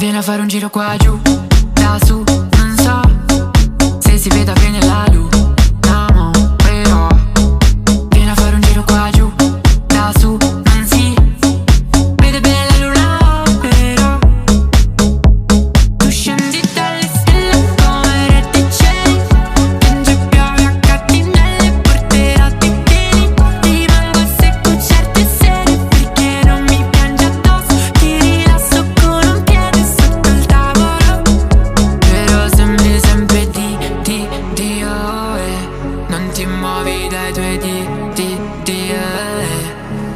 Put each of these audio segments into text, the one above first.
Vieni a fare un giro qua giù, da su, non so se si veda bene la luce, no, però vieni a fare un giro qua giù, da su, non si vede bene la luna, però tu scendi dalle stelle come re dei cieli, piange piove a cattinelle, porterò di te, rimango secco certe sere perché non mi piange addosso, ti rilasso con un piede sotto il tavolo, però sembri sempre Dio, non ti muovi dai tuoi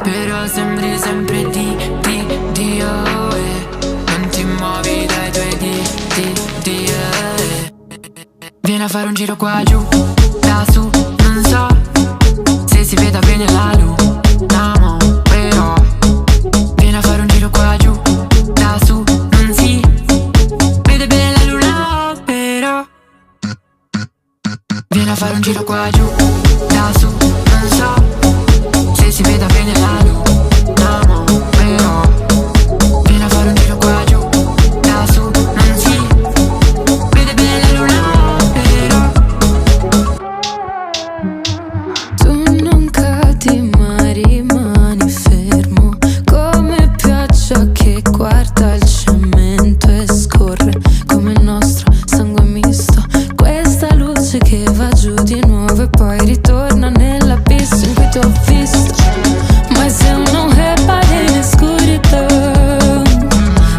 però sembri sempre Dio, non ti muovi dai tuoi Vieni a fare un giro qua giù, da su, non so se si veda bene la luce, no, però vieni a fare un giro qua giù, da su, non si vede bene la luna, però vieni a fare un giro qua giù, da su, non so se si veda bene la luce, no, però vieni a fare un giro qua giù, da su, non si vede bene la luna, però Tu non cadi mai, rimani fermo come pioggia che guarda il cemento e scorre come il nostro sangue misto. Questa luce che va giù di nuovo e poi ritorna nell'abisso in cui ti ho visto. Mas eu não reparei na escuridão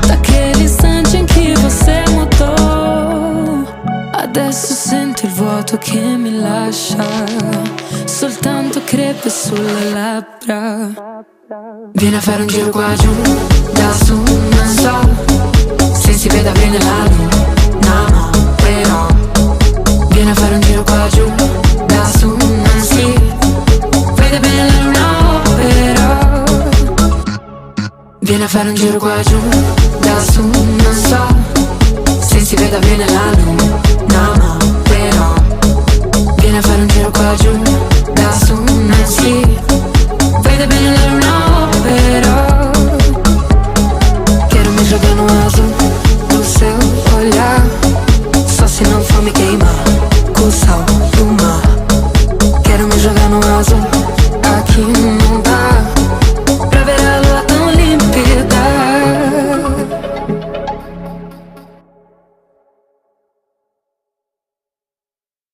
daquele instante em que você mudou. Adesso sento il vuoto che mi lascia soltanto crepe sulle labbra. vieni a fare un giro qua giù, da su, non so se si veda bene la luce, no, però vieni a fare un giro qua giù, da su, non si vede bene la luna, però vieni a fare un giro qua giù, da su, non so se si veda bene la luce, no, però vieni a fare un giro qua giù, da su, non si vede bene la luna, però